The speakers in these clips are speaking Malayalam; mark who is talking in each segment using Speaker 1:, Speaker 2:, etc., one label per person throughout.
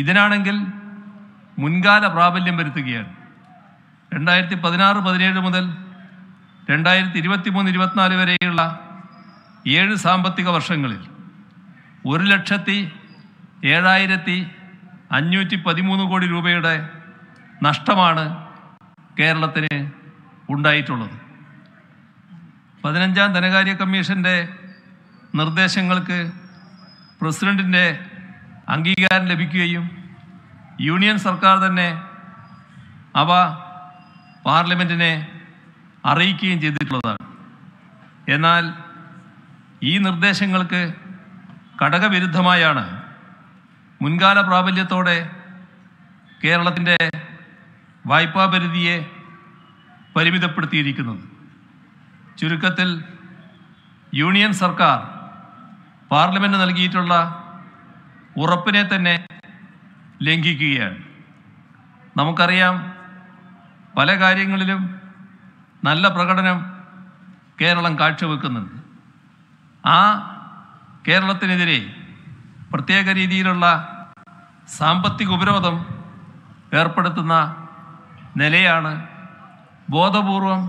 Speaker 1: ഇതിനാണെങ്കിൽ മുൻകാല പ്രാബല്യം വരുത്തുകയാണ്. 2016-17 മുതൽ 2023-24 വരെയുള്ള 7 സാമ്പത്തിക വർഷങ്ങളിൽ 1,07,513 കോടി രൂപയുടെ നഷ്ടമാണ് കേരളത്തിന് ഉണ്ടായിട്ടുള്ളത്. 15ാം ധനകാര്യ കമ്മീഷൻ്റെ നിർദ്ദേശങ്ങൾക്ക് പ്രസിഡന്റിൻ്റെ അംഗീകാരം ലഭിക്കുകയും യൂണിയൻ സർക്കാർ തന്നെ അവ പാർലമെൻറ്റിനെ അറിയിക്കുകയും ചെയ്തിട്ടുള്ളതാണ്. എന്നാൽ ഈ നിർദ്ദേശങ്ങൾക്ക് ഘടകവിരുദ്ധമായാണ് മുൻകാല പ്രാബല്യത്തോടെ കേരളത്തിൻ്റെ വായ്പാ പരിധിയെ പരിമിതപ്പെടുത്തിയിരിക്കുന്നത്. ചുരുക്കത്തിൽ യൂണിയൻ സർക്കാർ പാർലമെൻറ്റ് നൽകിയിട്ടുള്ള ഉറപ്പിനെ തന്നെ ലംഘിക്കുകയാണ്. നമുക്കറിയാം, പല കാര്യങ്ങളിലും നല്ല പ്രകടനം കേരളം കാഴ്ചവെക്കുന്നുണ്ട്. ആ കേരളത്തിനെതിരെ പ്രത്യേക രീതിയിലുള്ള സാമ്പത്തിക ഉപരോധം ഏർപ്പെടുത്തുന്ന നിലയാണ് ബോധപൂർവം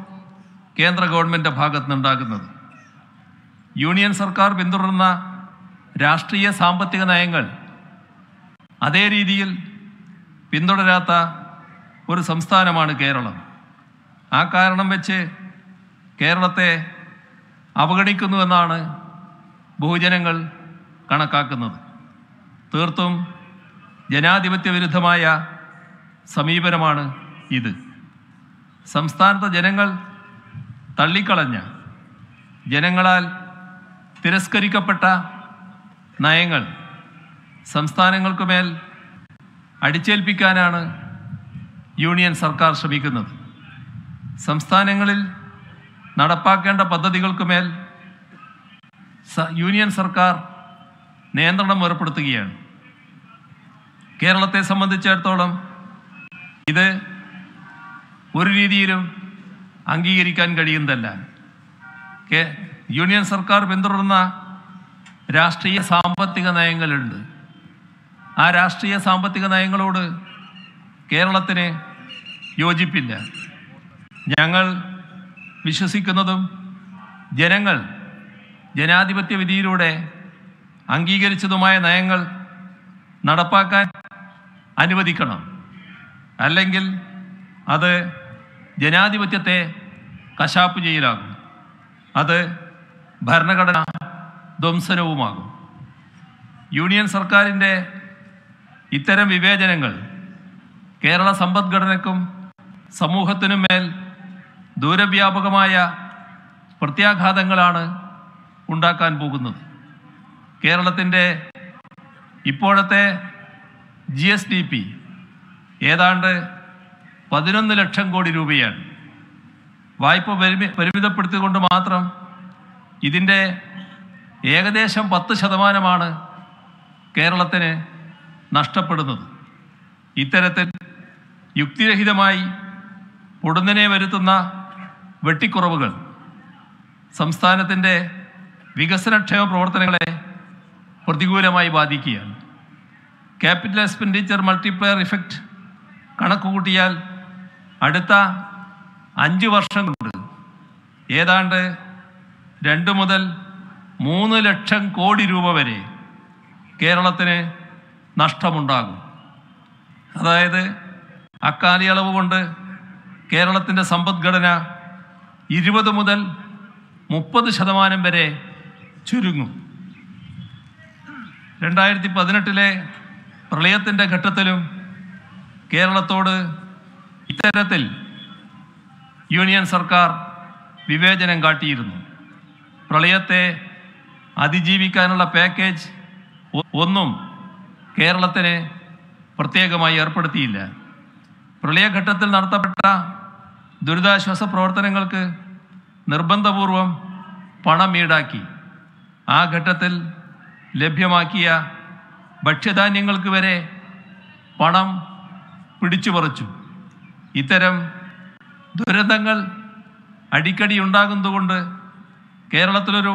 Speaker 1: കേന്ദ്ര ഗവൺമെൻറ് ഭാഗത്ത് നിന്നുണ്ടാകുന്നത്. യൂണിയൻ സർക്കാർ പിന്തുടരുന്ന രാഷ്ട്രീയ സാമ്പത്തിക നയങ്ങൾ അതേ രീതിയിൽ പിന്തുടരാത്ത ഒരു സംസ്ഥാനമാണ് കേരളം. ആ കാരണം വെച്ച് കേരളത്തെ അവഗണിക്കുന്നുവെന്നാണ് ബഹുജനങ്ങൾ കണക്കാക്കുന്നത്. തീർത്തും ജനാധിപത്യ വിരുദ്ധമായ സമീപനമാണ് ഇത്. സംസ്ഥാനത്തെ ജനങ്ങൾ തള്ളിക്കളഞ്ഞ, ജനങ്ങളാൽ തിരസ്കരിക്കപ്പെട്ട നയങ്ങൾ സംസ്ഥാനങ്ങൾക്കുമേൽ അടിച്ചേൽപ്പിക്കാനാണ് യൂണിയൻ സർക്കാർ ശ്രമിക്കുന്നത്. സംസ്ഥാനങ്ങളിൽ നടപ്പാക്കേണ്ട പദ്ധതികൾക്കുമേൽ യൂണിയൻ സർക്കാർ നിയന്ത്രണം ഏർപ്പെടുത്തുകയാണ്. കേരളത്തെ സംബന്ധിച്ചിടത്തോളം ഇത് ഒരു രീതിയിലും അംഗീകരിക്കാൻ കഴിയുന്നതല്ല. യൂണിയൻ സർക്കാർ പിന്തുടരുന്ന രാഷ്ട്രീയ സാമ്പത്തിക നയങ്ങളുണ്ട്. ആ രാഷ്ട്രീയ സാമ്പത്തിക നയങ്ങളോട് കേരളത്തിന് യോജിപ്പില്ല. ഞങ്ങൾ വിശ്വസിക്കുന്നതും ജനങ്ങൾ ജനാധിപത്യ വിധിയിലൂടെ അംഗീകരിച്ചതുമായ നയങ്ങൾ നടപ്പാക്കാൻ അനുവദിക്കണം. അല്ലെങ്കിൽ അത് ജനാധിപത്യത്തെ കശാപ്പ് ചെയ്യലാകും. അത് ഭരണഘടന ധ്വംസനവുമാകും. യൂണിയൻ സർക്കാരിൻ്റെ ഇത്തരം വിവേചനങ്ങൾ കേരള സമ്പദ്ഘടനയ്ക്കും സമൂഹത്തിനും മേൽ ദൂരവ്യാപകമായ പ്രത്യാഘാതങ്ങളാണ് ഉണ്ടാക്കാൻ പോകുന്നത്. കേരളത്തിൻ്റെ ഇപ്പോഴത്തെ GSDP ഏതാണ്ട് 11 ലക്ഷം കോടി രൂപയാണ്. വായ്പ പരിമിതപ്പെടുത്തിക്കൊണ്ട് മാത്രം ഇതിൻ്റെ ഏകദേശം 10% കേരളത്തിന് നഷ്ടപ്പെടുന്നത്. ഇത്തരത്തിൽ യുക്തിരഹിതമായി പൊടുന്നനെ വരുത്തുന്ന വെട്ടിക്കുറവുകൾ സംസ്ഥാനത്തിൻ്റെ വികസനക്ഷേമ പ്രവർത്തനങ്ങളെ പ്രതികൂലമായി ബാധിക്കുകയാണ്. ക്യാപിറ്റൽ എക്സ്പെൻഡിച്ചർ മൾട്ടിപ്ലയർ ഇഫക്റ്റ് കണക്കുകൂട്ടിയാൽ അടുത്ത 5 വർഷം കൊണ്ട് ഏതാണ്ട് 2 മുതൽ 3 ലക്ഷം കോടി രൂപ വരെ കേരളത്തിന് നഷ്ടമുണ്ടാകും. അതായത് അക്കാലയളവ് കൊണ്ട് കേരളത്തിൻ്റെ സമ്പദ്ഘടന 20 മുതൽ 30% വരെ ചുരുങ്ങും. 2018 പ്രളയത്തിൻ്റെ ഘട്ടത്തിലും കേരളത്തോട് ഇത്തരത്തിൽ യൂണിയൻ സർക്കാർ വിവേചനം കാട്ടിയിരുന്നു. പ്രളയത്തെ അതിജീവിക്കാനുള്ള പാക്കേജ് ഒന്നും കേരളത്തിന് പ്രത്യേകമായി ഏർപ്പെടുത്തിയില്ല. പ്രളയഘട്ടത്തിൽ നടത്തപ്പെട്ട ദുരിതാശ്വാസ പ്രവർത്തനങ്ങൾക്ക് നിർബന്ധപൂർവം പണം ഈടാക്കി. ആ ഘട്ടത്തിൽ ലഭ്യമാക്കിയ ഭക്ഷ്യധാന്യങ്ങൾക്ക് വരെ പണം പിടിച്ചുപറിച്ചു. ഇത്തരം ദുരന്തങ്ങൾ അടിക്കടി ഉണ്ടാകുന്നതുകൊണ്ട് കേരളത്തിലൊരു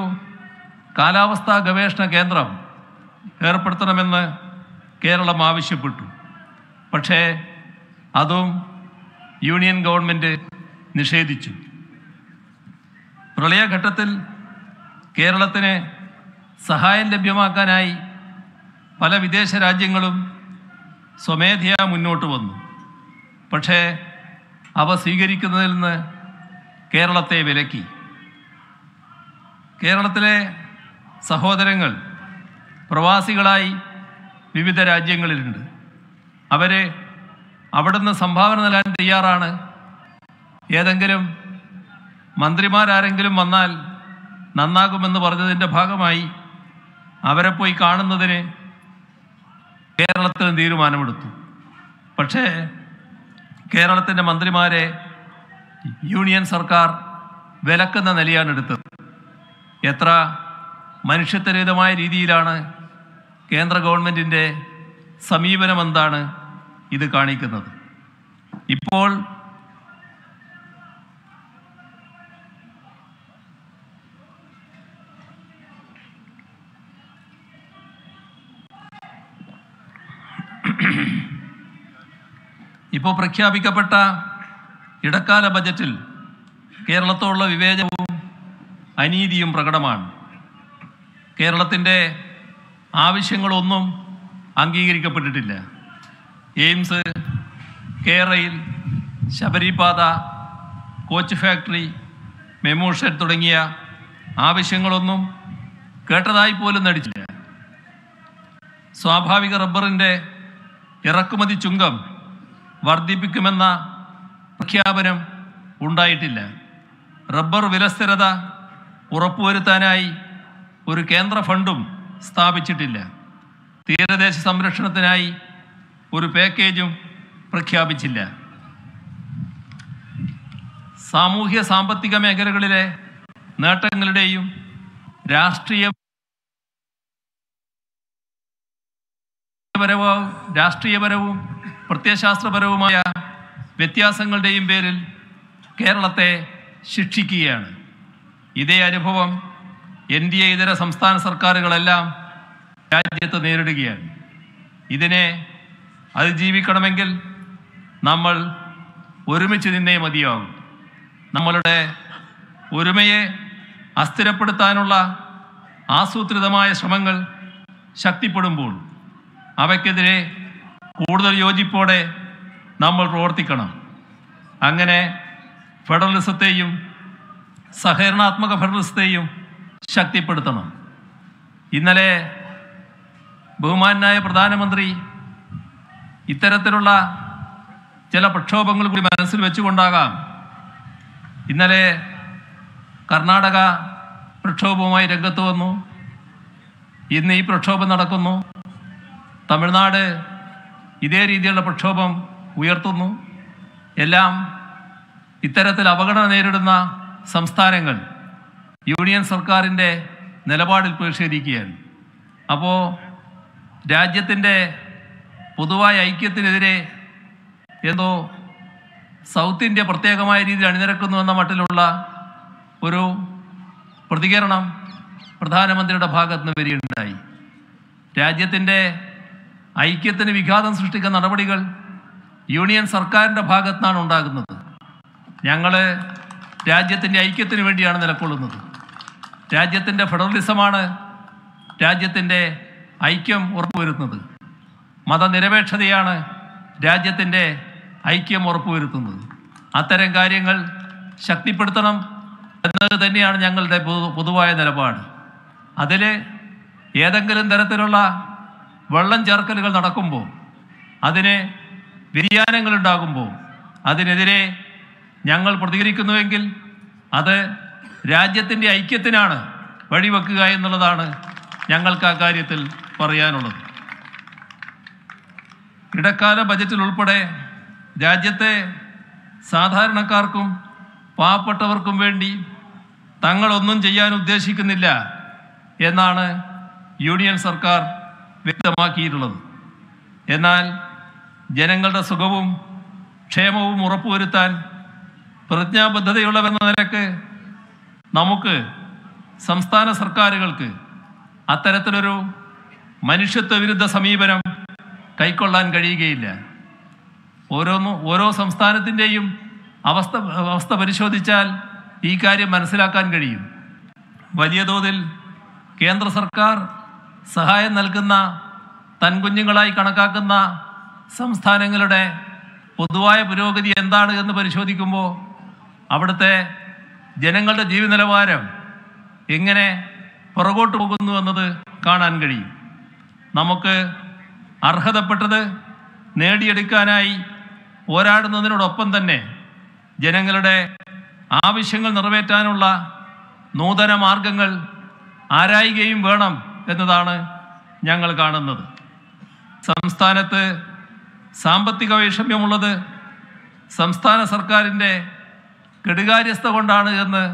Speaker 1: കാലാവസ്ഥാ ഗവേഷണ കേന്ദ്രം ഏർപ്പെടുത്തണമെന്ന് കേരളം ആവശ്യപ്പെട്ടു. പക്ഷേ അതും യൂണിയൻ ഗവൺമെൻറ് നിഷേധിച്ചു. പ്രളയഘട്ടത്തിൽ കേരളത്തിന് സഹായം ലഭ്യമാക്കാനായി പല വിദേശ രാജ്യങ്ങളും സ്വമേധയാ മുന്നോട്ട് വന്നു. പക്ഷേ അവ സ്വീകരിക്കുന്നതിൽ നിന്ന് കേരളത്തെ വിലക്കി. കേരളത്തിലെ സഹോദരങ്ങൾ പ്രവാസികളായി വിവിധ രാജ്യങ്ങളിലുണ്ട്. അവരെ അവിടുന്ന് സംഭാവന നൽകാൻ തയ്യാറാണ്. ഏതെങ്കിലും മന്ത്രിമാരാരെങ്കിലും വന്നാൽ നന്നാകുമെന്ന് പറഞ്ഞതിൻ്റെ ഭാഗമായി അവരെ പോയി കാണുന്നതിന് കേരളത്തിന് തീരുമാനമെടുത്തു. പക്ഷേ കേരളത്തിൻ്റെ മന്ത്രിമാരെ യൂണിയൻ സർക്കാർ വിലക്കുന്ന നിലയാണ് എടുത്തത്. എത്ര മനുഷ്യത്വരഹിതമായ രീതിയിലാണ് കേന്ദ്ര ഗവൺമെൻറ്റിൻ്റെ സമീപനമെന്താണ് ഇത് കാണിക്കുന്നത്. ഇപ്പോൾ പ്രഖ്യാപിക്കപ്പെട്ട ഇടക്കാല ബജറ്റിൽ കേരളത്തോടുള്ള വിവേചനവും അനീതിയും പ്രകടമാണ്. കേരളത്തിൻ്റെ ആവശ്യങ്ങളൊന്നും അംഗീകരിക്കപ്പെട്ടിട്ടില്ല. എയിംസ്, കേരയിൽ, ശബരിപാത, കോച്ച് ഫാക്ടറി, മെമു ഷെഡ് തുടങ്ങിയ ആവശ്യങ്ങളൊന്നും കേട്ടതായി പോലും നടിച്ചില്ല. സ്വാഭാവിക റബ്ബറിൻ്റെ ഇറക്കുമതി ചുങ്കം വർദ്ധിപ്പിക്കുമെന്ന പ്രഖ്യാപനം ഉണ്ടായിട്ടില്ല. റബ്ബർ വിലസ്ഥിരത ഉറപ്പുവരുത്താനായി ഒരു കേന്ദ്ര ഫണ്ടും സ്ഥാപിച്ചിട്ടില്ല. തീരദേശ സംരക്ഷണത്തിനായി ഒരു പാക്കേജും പ്രഖ്യാപിച്ചില്ല. സാമൂഹ്യ സാമ്പത്തിക മേഖലകളിലെ നേട്ടങ്ങളുടെയും രാഷ്ട്രീയപരവും പ്രത്യയശാസ്ത്രപരവുമായ വ്യത്യാസങ്ങളുടെയും പേരിൽ കേരളത്തെ ശിക്ഷിക്കുകയാണ്. ഇതേ അനുഭവം NDA ഇതര സംസ്ഥാന സർക്കാരുകളെല്ലാം രാജ്യത്ത് നേരിടുകയാണ്. ഇതിനെ അതിജീവിക്കണമെങ്കിൽ നമ്മൾ ഒരുമിച്ച് നിന്നേ മതിയാകും. നമ്മളുടെ ഒരുമയെ അസ്ഥിരപ്പെടുത്താനുള്ള ആസൂത്രിതമായ ശ്രമങ്ങൾ ശക്തിപ്പെടുമ്പോൾ അവയ്ക്കെതിരെ കൂടുതൽ യോജിപ്പോടെ നമ്മൾ പ്രവർത്തിക്കണം. അങ്ങനെ ഫെഡറലിസത്തെയും സഹകരണാത്മക ഫെഡറലിസത്തെയും ശക്തിപ്പെടുത്തണം. ഇന്നലെ ബഹുമാനായ പ്രധാനമന്ത്രി ഇത്തരത്തിലുള്ള ചില പ്രക്ഷോഭങ്ങൾ കൂടി മനസ്സിൽ വെച്ചുകൊണ്ടാകാം ഇന്നലെ കർണാടക പ്രക്ഷോഭവുമായി രംഗത്ത് വന്നു. ഇന്ന് ഈ പ്രക്ഷോഭം നടക്കുന്നു. തമിഴ്നാട് ഇതേ രീതിയിലുള്ള പ്രക്ഷോഭം ഉയർത്തുന്നു. എല്ലാം ഇത്തരത്തിൽ അപകടം നേരിടുന്ന സംസ്ഥാനങ്ങൾ യൂണിയൻ സർക്കാരിൻ്റെ നിലപാടിൽ പ്രതിഷേധിക്കുകയാണ്. അപ്പോൾ രാജ്യത്തിൻ്റെ പൊതുവായ ഐക്യത്തിനെതിരെ എന്തോ സൗത്ത് ഇന്ത്യ പ്രത്യേകമായ രീതിയിൽ അണിനിരക്കുന്നു എന്ന മട്ടിലുള്ള ഒരു പ്രതികരണം പ്രധാനമന്ത്രിയുടെ ഭാഗത്ത് നിന്ന് വരികയുണ്ടായി. രാജ്യത്തിൻ്റെ ഐക്യത്തിന് വിഘാതം സൃഷ്ടിക്കുന്ന നടപടികൾ യൂണിയൻ സർക്കാരിൻ്റെ ഭാഗത്താണ് ഉണ്ടാകുന്നത്. ഞങ്ങൾ രാജ്യത്തിൻ്റെ ഐക്യത്തിന് വേണ്ടിയാണ് നിലകൊള്ളുന്നത്. രാജ്യത്തിൻ്റെ ഫെഡറലിസമാണ് രാജ്യത്തിൻ്റെ ഐക്യം ഉറപ്പുവരുത്തുന്നത്. മതനിരപേക്ഷതയാണ് രാജ്യത്തിൻ്റെ ഐക്യം ഉറപ്പുവരുത്തുന്നത്. അത്തരം കാര്യങ്ങൾ ശക്തിപ്പെടുത്തണം എന്നത് തന്നെയാണ് ഞങ്ങളുടെ പൊതുവായ നിലപാട്. അതിൽ ഏതെങ്കിലും തരത്തിലുള്ള വെള്ളം ചേർക്കലുകൾ നടക്കുമ്പോൾ, അതിന് വ്യതിയാനങ്ങളുണ്ടാകുമ്പോൾ അതിനെതിരെ ഞങ്ങൾ പ്രതികരിക്കുന്നുവെങ്കിൽ അത് രാജ്യത്തിൻ്റെ ഐക്യത്തിനാണ് വഴിവെക്കുക എന്നുള്ളതാണ് ഞങ്ങൾക്ക് ആ കാര്യത്തിൽ പറയാനുള്ളത്. ഇടക്കാല ബജറ്റിൽ ഉൾപ്പെടെ രാജ്യത്തെ സാധാരണക്കാർക്കും പാവപ്പെട്ടവർക്കും വേണ്ടി തങ്ങളൊന്നും ചെയ്യാൻ ഉദ്ദേശിക്കുന്നില്ല എന്നാണ് യൂണിയൻ സർക്കാർ വ്യക്തമാക്കിയിട്ടുള്ളത്. എന്നാൽ ജനങ്ങളുടെ സുഖവും ക്ഷേമവും ഉറപ്പുവരുത്താൻ പ്രതിജ്ഞാബദ്ധതയുള്ളവെന്ന നിലക്ക് നമുക്ക് സംസ്ഥാന സർക്കാരുകൾക്ക് അത്തരത്തിലൊരു മനുഷ്യത്വ വിരുദ്ധ സമീപനം കൈക്കൊള്ളാൻ കഴിയുകയില്ല. ഓരോ സംസ്ഥാനത്തിൻ്റെയും അവസ്ഥ പരിശോധിച്ചാൽ ഈ കാര്യം മനസ്സിലാക്കാൻ കഴിയും. വലിയ തോതിൽ കേന്ദ്ര സർക്കാർ സഹായം നൽകുന്ന തൻകുഞ്ഞുങ്ങളായി കണക്കാക്കുന്ന സംസ്ഥാനങ്ങളുടെ പൊതുവായ പുരോഗതി എന്താണ് എന്ന് പരിശോധിക്കുമ്പോൾ അവിടുത്തെ ജനങ്ങളുടെ ജീവിത നിലവാരം എങ്ങനെ പുറകോട്ട് പോകുന്നു എന്നത് കാണാൻ കഴിയും. നമുക്ക് അർഹതപ്പെട്ടത് നേടിയെടുക്കാനായി പോരാടുന്നതിനോടൊപ്പം തന്നെ ജനങ്ങളുടെ ആവശ്യങ്ങൾ നിറവേറ്റാനുള്ള നൂതന മാർഗങ്ങൾ ആരായുകയും വേണം എന്നതാണ് ഞങ്ങൾ കാണുന്നത്. സംസ്ഥാനത്ത് സാമ്പത്തിക വൈഷമ്യമുള്ളത് സംസ്ഥാന സർക്കാരിൻ്റെ കെടുകാര്യസ്ഥത കൊണ്ടാണ് എന്ന്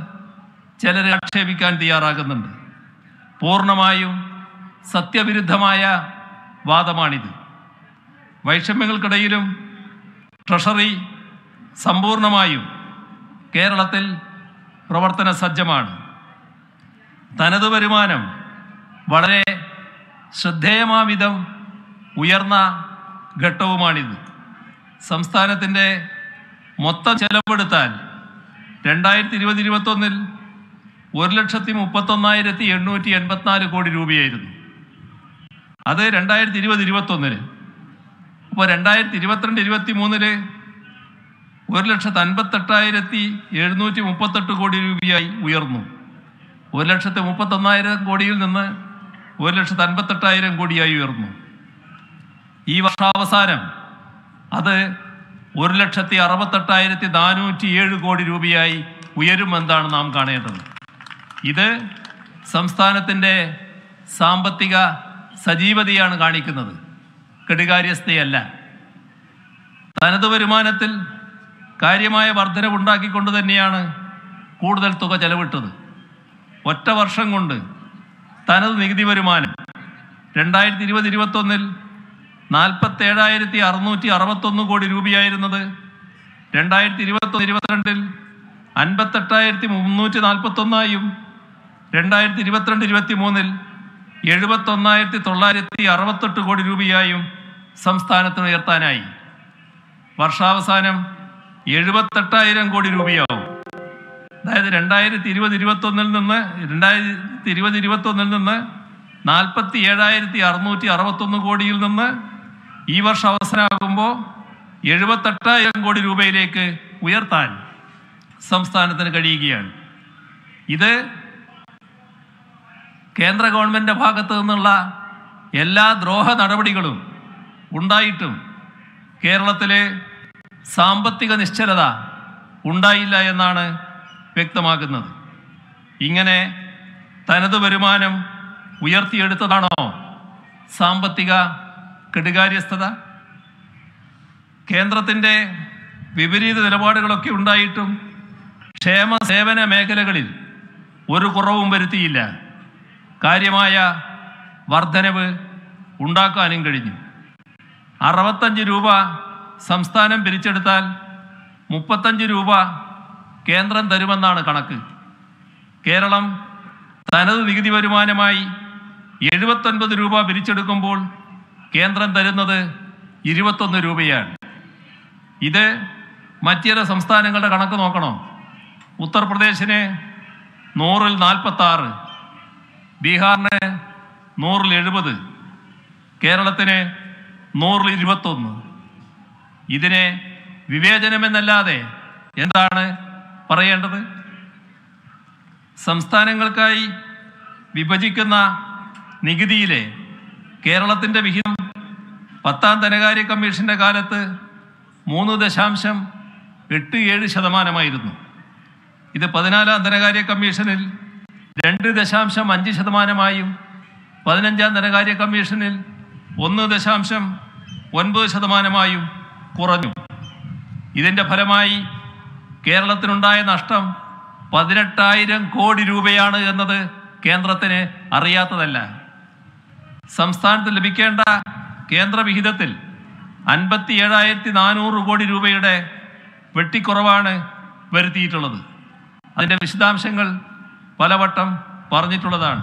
Speaker 1: ചിലരെ ആക്ഷേപിക്കാൻ തയ്യാറാകുന്നുണ്ട്. പൂർണ്ണമായും സത്യവിരുദ്ധമായ വാദമാണിത്. വൈഷമ്യങ്ങൾക്കിടയിലും ട്രഷറി സമ്പൂർണമായും കേരളത്തിൽ പ്രവർത്തന സജ്ജമാണ്. തനത് വരുമാനം വളരെ ശ്രദ്ധേയമാവിധം ഉയർന്ന ഘട്ടവുമാണിത്. സംസ്ഥാനത്തിൻ്റെ മൊത്തം ചെലവെടുത്താൽ 2020-21 1,31,884 കോടി രൂപയായിരുന്നു. അത് 2020-21. അപ്പോൾ 2022-23 1,58,738 കോടി രൂപയായി ഉയർന്നു. 1,31,000 കോടിയിൽ നിന്ന് 1,58,000 കോടിയായി ഉയർന്നു. ഈ വർഷാവസാനം അത് 1,68,407 കോടി രൂപയായി ഉയരുമെന്നാണ് നാം കാണേണ്ടത്. ഇത് സംസ്ഥാനത്തിൻ്റെ സാമ്പത്തിക സജീവതയാണ് കാണിക്കുന്നത്, കെടുകാര്യസ്ഥയല്ല. തനത് വരുമാനത്തിൽ കാര്യമായ വർധനവുണ്ടാക്കിക്കൊണ്ട് തന്നെയാണ് കൂടുതൽ തുക ചെലവിട്ടത്. ഒറ്റ വർഷം കൊണ്ട് തനത് നികുതി വരുമാനം 2020-21 47,661 കോടി രൂപയായിരുന്നത് 2021-22 58,341 2022-23 71,968 കോടി രൂപയായും സംസ്ഥാനത്തിന് ഉയർത്താനായി. വർഷാവസാനം 78,000 കോടി രൂപയാവും. അതായത് 2020-21 നിന്ന് 47,661 കോടിയിൽ നിന്ന് ഈ വർഷം അവസാനമാകുമ്പോൾ 78,000 കോടി രൂപയിലേക്ക് ഉയർത്താൻ സംസ്ഥാനത്തിന് കഴിയുകയാണ്. ഇത് കേന്ദ്ര ഗവൺമെൻറ്റിൻ്റെ ഭാഗത്തു നിന്നുള്ള എല്ലാ ദ്രോഹ നടപടികളും ഉണ്ടായിട്ടും കേരളത്തിലെ സാമ്പത്തിക നിശ്ചലത ഉണ്ടായില്ല എന്നാണ് വ്യക്തമാക്കുന്നത്. ഇങ്ങനെ തനത് വരുമാനം ഉയർത്തിയെടുത്തതാണോ സാമ്പത്തിക കെടുകാര്യസ്ഥത? കേന്ദ്രത്തിൻ്റെ വിപരീത നിലപാടുകളൊക്കെ ഉണ്ടായിട്ടും ക്ഷേമ സേവന മേഖലകളിൽ ഒരു കുറവും വരുത്തിയില്ല. കാര്യമായ വർധനവ് ഉണ്ടാക്കാനും കഴിഞ്ഞു. 65 രൂപ സംസ്ഥാനം പിരിച്ചെടുത്താൽ 35 രൂപ കേന്ദ്രം തരുമെന്നാണ് കണക്ക്. കേരളം തനത് നികുതി വരുമാനമായി 79 രൂപ പിരിച്ചെടുക്കുമ്പോൾ കേന്ദ്രം തരുന്നത് 21 രൂപയാണ്. ഇത് മറ്റ് ചില സംസ്ഥാനങ്ങളുടെ കണക്ക് നോക്കണം. ഉത്തർപ്രദേശിന് 100-ൽ 46, ബീഹാറിന് 100-ൽ 70, കേരളത്തിന് 100-ൽ 21. ഇതിനെ വിവേചനമെന്നല്ലാതെ എന്താണ് പറയേണ്ടത്? സംസ്ഥാനങ്ങൾക്കായി വിഭജിക്കുന്ന നികുതിയിലെ കേരളത്തിൻ്റെ വിഹിതം 10ാം ധനകാര്യ കമ്മീഷൻ്റെ കാലത്ത് 3.87% ഇത് 14ാം ധനകാര്യ കമ്മീഷനിൽ 2.5% 15ാം ധനകാര്യ കമ്മീഷനിൽ 1.9% കുറഞ്ഞു. ഇതിൻ്റെ ഫലമായി കേരളത്തിനുണ്ടായ നഷ്ടം 18,000 കോടി രൂപയാണ് എന്നത് കേന്ദ്രത്തിന് അറിയാത്തതല്ല. സംസ്ഥാനത്ത് ലഭിക്കേണ്ട കേന്ദ്ര വിഹിതത്തിൽ 57,400 കോടി രൂപയുടെ വെട്ടിക്കുറവാണ് വരുത്തിയിട്ടുള്ളത്. അതിൻ്റെ വിശദാംശങ്ങൾ പലവട്ടം പറഞ്ഞിട്ടുള്ളതാണ്.